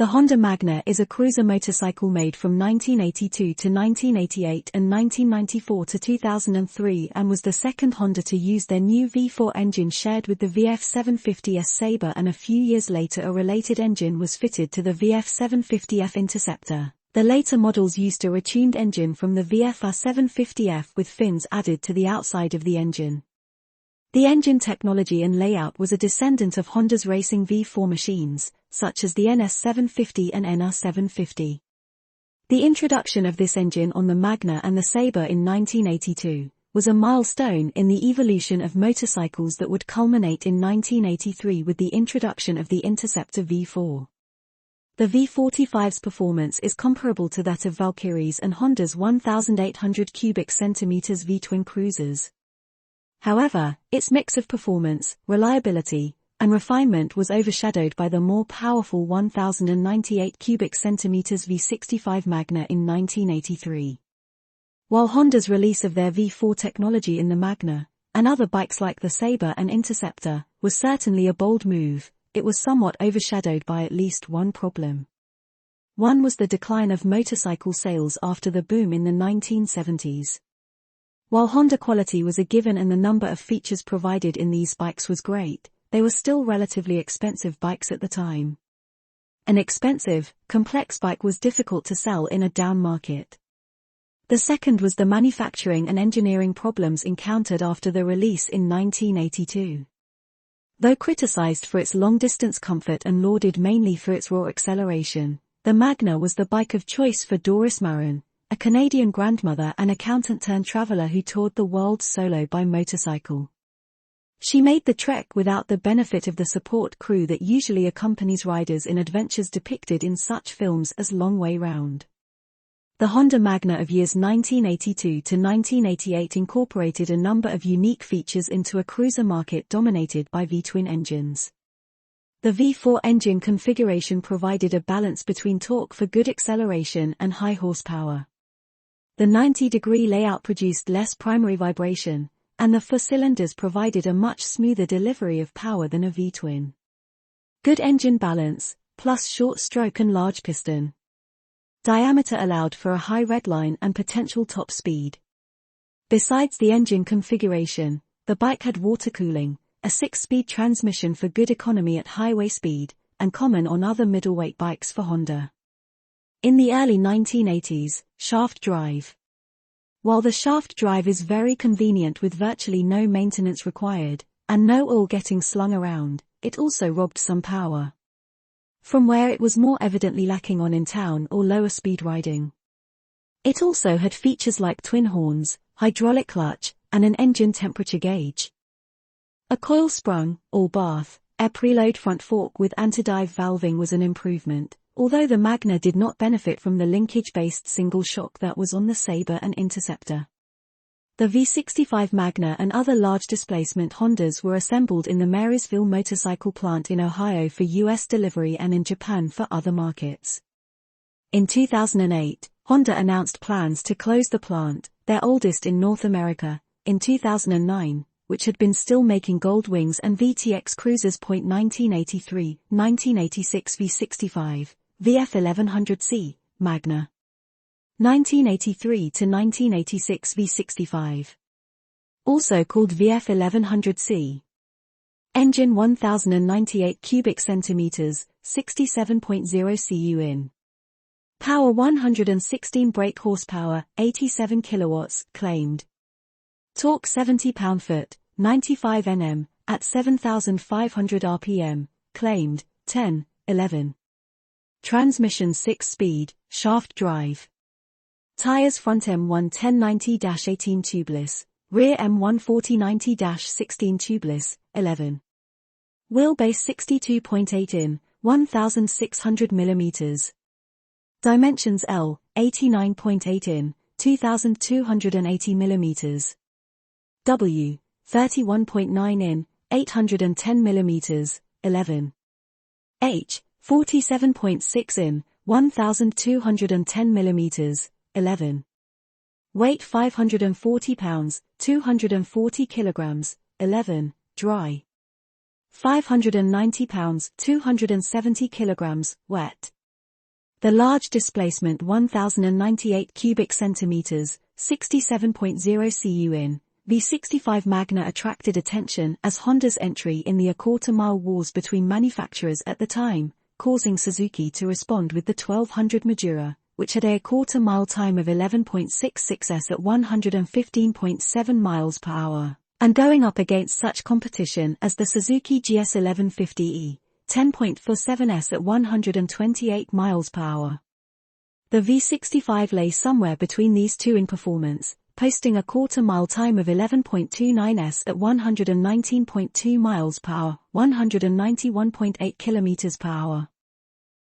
The Honda Magna is a cruiser motorcycle made from 1982 to 1988 and 1994 to 2003 and was the second Honda to use their new V4 engine shared with the VF750S Sabre, and a few years later a related engine was fitted to the VF750F Interceptor. The later models used a retuned engine from the VF750F with fins added to the outside of the engine. The engine technology and layout was a descendant of Honda's racing V4 machines, such as the NS750 and NR750. The introduction of this engine on the Magna and the Sabre in 1982 was a milestone in the evolution of motorcycles that would culminate in 1983 with the introduction of the Interceptor V4. The V45's performance is comparable to that of Valkyries and Honda's 1,800 cubic centimeters V-twin cruisers. However, its mix of performance, reliability, and refinement was overshadowed by the more powerful 1,098 cubic centimeters V65 Magna in 1983. While Honda's release of their V4 technology in the Magna, and other bikes like the Sabre and Interceptor, was certainly a bold move, it was somewhat overshadowed by at least one problem. One was the decline of motorcycle sales after the boom in the 1970s. While Honda quality was a given and the number of features provided in these bikes was great, they were still relatively expensive bikes at the time. An expensive, complex bike was difficult to sell in a down market. The second was the manufacturing and engineering problems encountered after the release in 1982. Though criticized for its long-distance comfort and lauded mainly for its raw acceleration, the Magna was the bike of choice for Doris Marin, a Canadian grandmother and accountant-turned-traveler who toured the world solo by motorcycle. She made the trek without the benefit of the support crew that usually accompanies riders in adventures depicted in such films as Long Way Round. The Honda Magna of years 1982 to 1988 incorporated a number of unique features into a cruiser market dominated by V-twin engines. The V4 engine configuration provided a balance between torque for good acceleration and high horsepower. The 90-degree layout produced less primary vibration, and the 4 cylinders provided a much smoother delivery of power than a V-twin. Good engine balance, plus short stroke and large piston diameter allowed for a high redline and potential top speed. Besides the engine configuration, the bike had water cooling, a 6-speed transmission for good economy at highway speed, and common on other middleweight bikes for Honda. In the early 1980s, shaft drive. While the shaft drive is very convenient with virtually no maintenance required, and no oil getting slung around, it also robbed some power from where it was more evidently lacking on in-town or lower speed riding. It also had features like twin horns, hydraulic clutch, and an engine temperature gauge. A coil-sprung, all-bath, air preload front fork with anti-dive valving was an improvement, although the Magna did not benefit from the linkage-based single shock that was on the Sabre and Interceptor. The V65 Magna and other large displacement Hondas were assembled in the Marysville motorcycle plant in Ohio for U.S. delivery and in Japan for other markets. In 2008, Honda announced plans to close the plant, their oldest in North America, in 2009, which had been still making Gold Wings and VTX cruisers. 1983, 1986 V65, VF1100C, Magna. 1983 to 1986 V65. Also called VF1100C. Engine 1098 cubic centimeters, 67.0 cu in. Power 116 brake horsepower, 87 kilowatts, claimed. Torque 70 pound-foot, 95 Nm, at 7,500 rpm, claimed, 10, 11. Transmission 6-speed, shaft drive. Tires front M1 1090-18 tubeless, rear M1 4090-16 tubeless, 11. Wheelbase 62.8 in, 1,600 mm. Dimensions L, 89.8 in, 2,280 mm. W, 31.9 in, 810 mm, 11. H, 47.6 in, 1,210 mm, 11. Weight 540 pounds, 240 kilograms, 11, dry. 590 pounds, 270 kilograms, wet. The large displacement 1098 cubic centimeters, 67.0 cu in, V65 Magna attracted attention as Honda's entry in the a-quarter-mile wars between manufacturers at the time, causing Suzuki to respond with the 1200 Magura, which had a quarter-mile time of 11.66s at 115.7 miles per hour, and going up against such competition as the Suzuki GS1150E, 10.47s at 128 miles per hour. The V65 lay somewhere between these two in performance, posting a quarter-mile time of 11.29s at 119.2 miles per hour, 191.8 kilometers per hour.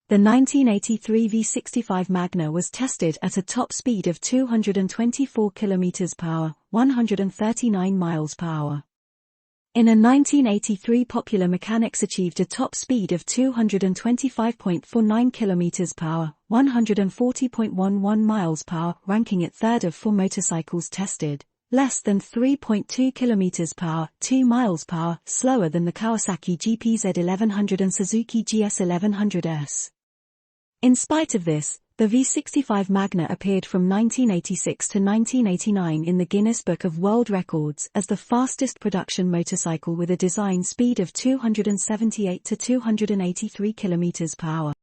The 1983 V65 Magna was tested at a top speed of 224 kilometers per hour, 139 miles per hour. In a 1983 Popular Mechanics achieved a top speed of 225.49 km per hour, 140.11 miles per hour, ranking it third of 4 motorcycles tested, less than 3.2 km per hour, 2 miles per hour, slower than the Kawasaki GP-Z1100 and Suzuki GS1100S. In spite of this, the V65 Magna appeared from 1986 to 1989 in the Guinness Book of World Records as the fastest production motorcycle with a design speed of 278 to 283 km per hour.